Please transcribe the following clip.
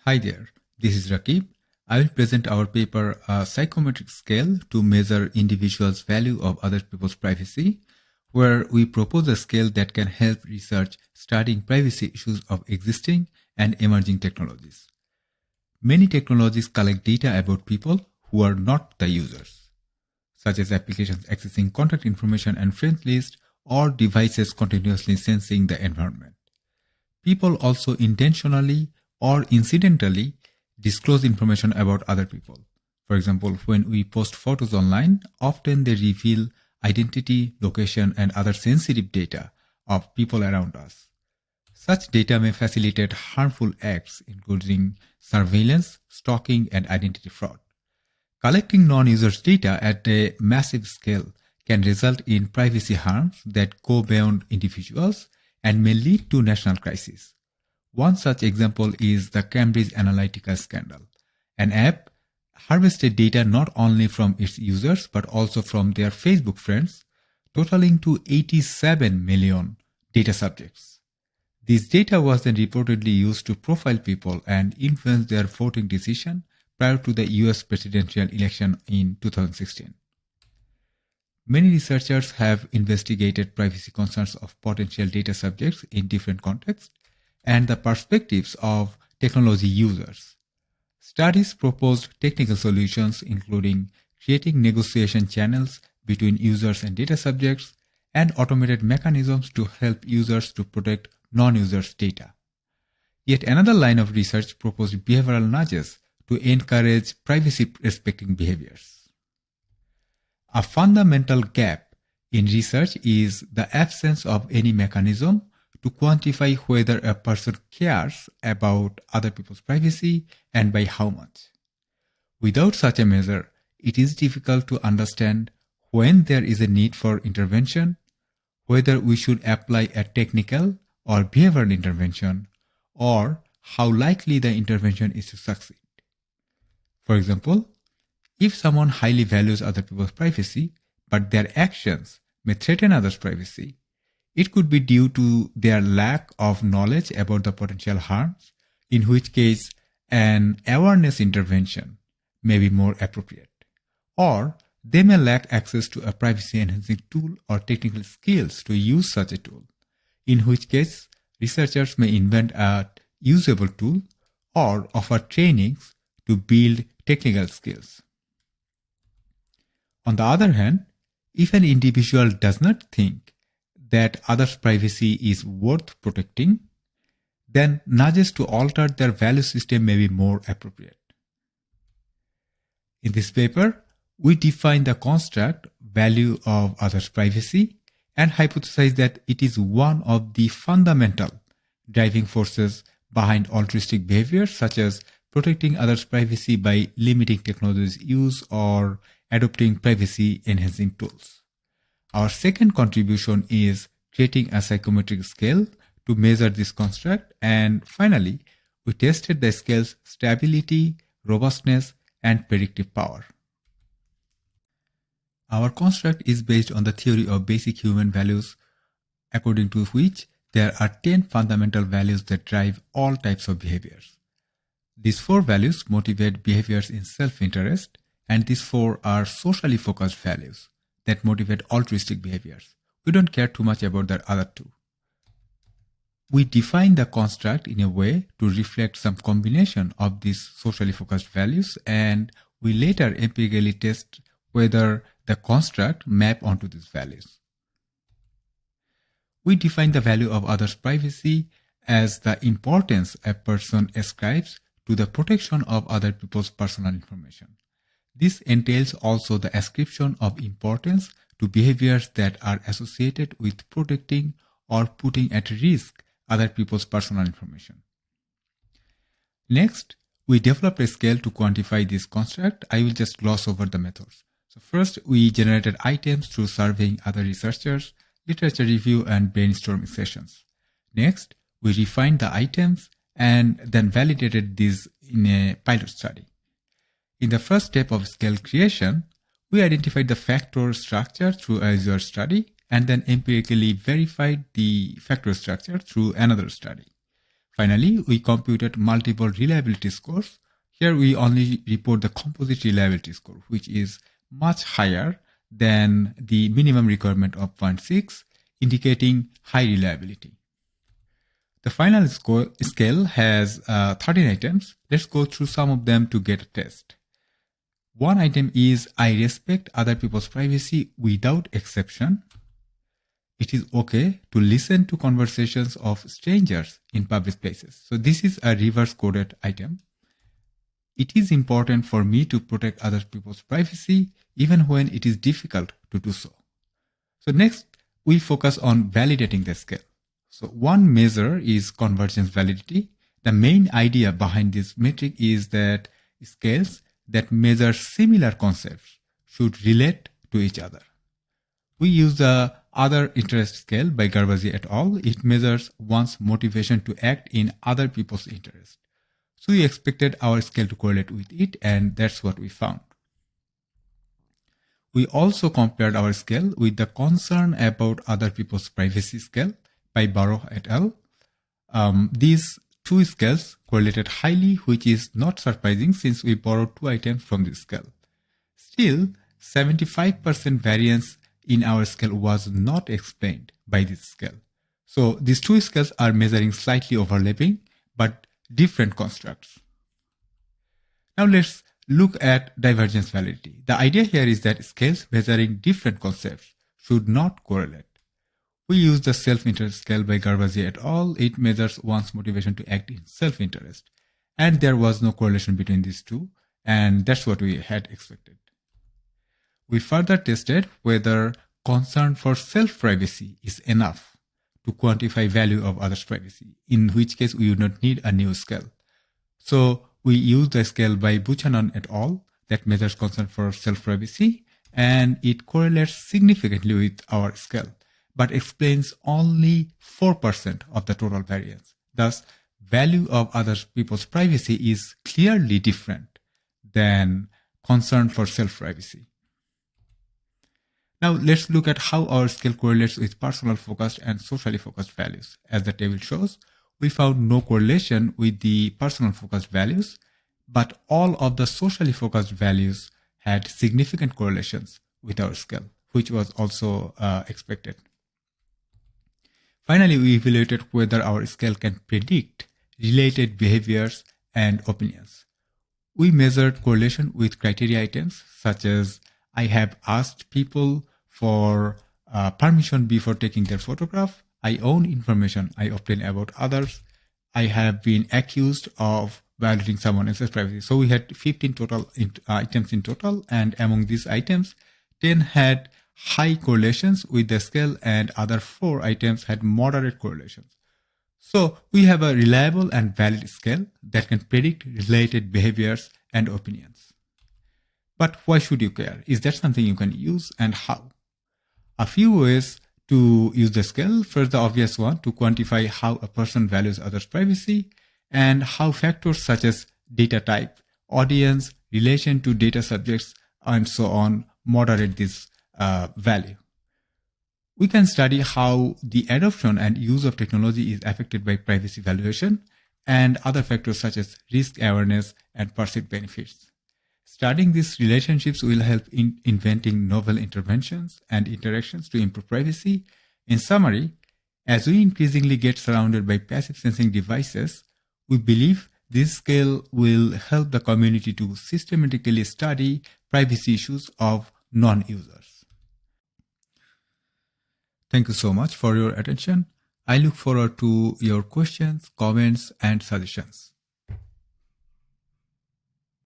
Hi there, this is Rakib. I will present our paper, a Psychometric Scale to Measure Individuals' Value of Other People's Privacy, where we propose a scale that can help research studying privacy issues of existing and emerging technologies. Many technologies collect data about people who are not the users, such as applications accessing contact information and friends list or devices continuously sensing the environment. People also intentionally or incidentally disclose information about other people. For example, when we post photos online, often they reveal identity, location, and other sensitive data of people around us. Such data may facilitate harmful acts, including surveillance, stalking, and identity fraud. Collecting non-users' data at a massive scale can result in privacy harms that go beyond individuals and may lead to national crises. One such example is the Cambridge Analytica scandal. An app harvested data not only from its users but also from their Facebook friends, totaling to 87 million data subjects. This data was then reportedly used to profile people and influence their voting decision prior to the US presidential election in 2016. Many researchers have investigated privacy concerns of potential data subjects in different contexts and the perspectives of technology users. Studies proposed technical solutions including creating negotiation channels between users and data subjects and automated mechanisms to help users to protect non-users' data. Yet another line of research proposed behavioral nudges to encourage privacy-respecting behaviors. A fundamental gap in research is the absence of any mechanism to quantify whether a person cares about other people's privacy and by how much. Without such a measure, it is difficult to understand when there is a need for intervention, whether we should apply a technical or behavioral intervention, or how likely the intervention is to succeed. For example, if someone highly values other people's privacy, but their actions may threaten others' privacy, it could be due to their lack of knowledge about the potential harms, in which case an awareness intervention may be more appropriate. Or they may lack access to a privacy-enhancing tool or technical skills to use such a tool, in which case researchers may invent a usable tool or offer trainings to build technical skills. On the other hand, if an individual does not think that others' privacy is worth protecting, then nudges to alter their value system may be more appropriate. In this paper, we define the construct value of others' privacy and hypothesize that it is one of the fundamental driving forces behind altruistic behavior, such as protecting others' privacy by limiting technology's use or adopting privacy-enhancing tools. Our second contribution is creating a psychometric scale to measure this construct, and finally, we tested the scale's stability, robustness, and predictive power. Our construct is based on the theory of basic human values, according to which there are 10 fundamental values that drive all types of behaviors. These 4 values motivate behaviors in self-interest, and these 4 are socially focused values that motivate altruistic behaviors. We don't care too much about the other 2. We define the construct in a way to reflect some combination of these socially focused values, and we later empirically test whether the construct map onto these values. We define the value of others' privacy as the importance a person ascribes to the protection of other people's personal information. This entails also the ascription of importance to behaviors that are associated with protecting or putting at risk other people's personal information. Next, we developed a scale to quantify this construct. I will just gloss over the methods. So first, we generated items through surveying other researchers, literature review, and brainstorming sessions. Next, we refined the items and then validated these in a pilot study. In the first step of scale creation, we identified the factor structure through a user study and then empirically verified the factor structure through another study. Finally, we computed multiple reliability scores. Here we only report the composite reliability score, which is much higher than the minimum requirement of 0.6, indicating high reliability. The final scale has 13 items. Let's go through some of them to get a test. One item is I respect other people's privacy without exception. It is okay to listen to conversations of strangers in public places. So this is a reverse coded item. It is important for me to protect other people's privacy even when it is difficult to do so. So next, we focus on validating the scale. So one measure is convergence validity. The main idea behind this metric is that scales that measure similar concepts should relate to each other. We use the other interest scale by Garbazzi et al. It measures one's motivation to act in other people's interest. So we expected our scale to correlate with it, and that's what we found. We also compared our scale with the concern about other people's privacy scale by Barrow et al. These two scales correlated highly, which is not surprising since we borrowed two items from this scale. Still, 75% variance in our scale was not explained by this scale. So these two scales are measuring slightly overlapping, but different constructs. Now let's look at divergence validity. The idea here is that scales measuring different concepts should not correlate. We use the self-interest scale by Garbazzi et al. It measures one's motivation to act in self-interest. And there was no correlation between these two, and that's what we had expected. We further tested whether concern for self-privacy is enough to quantify value of others' privacy, in which case we would not need a new scale. So we use the scale by Buchanan et al. That measures concern for self-privacy, and it correlates significantly with our scale, but explains only 4% of the total variance. Thus, value of other people's privacy is clearly different than concern for self-privacy. Now let's look at how our scale correlates with personal focused and socially focused values. As the table shows, we found no correlation with the personal focused values, but all of the socially focused values had significant correlations with our scale, which was also expected. Finally, we evaluated whether our scale can predict related behaviors and opinions. We measured correlation with criteria items such as I have asked people for permission before taking their photograph, I own information I obtain about others, I have been accused of violating someone else's privacy. So we had 15 total items in total, and among these items, 10 had high correlations with the scale and other 4 items had moderate correlations. So we have a reliable and valid scale that can predict related behaviors and opinions. But why should you care? Is that something you can use, and how? A few ways to use the scale. First, the obvious one, to quantify how a person values others' privacy and how factors such as data type, audience, relation to data subjects, and so on moderate this value. We can study how the adoption and use of technology is affected by privacy valuation and other factors such as risk awareness and perceived benefits. Studying these relationships will help in inventing novel interventions and interactions to improve privacy. In summary, as we increasingly get surrounded by passive sensing devices, we believe this scale will help the community to systematically study privacy issues of non-users. Thank you so much for your attention. I look forward to your questions, comments, and suggestions.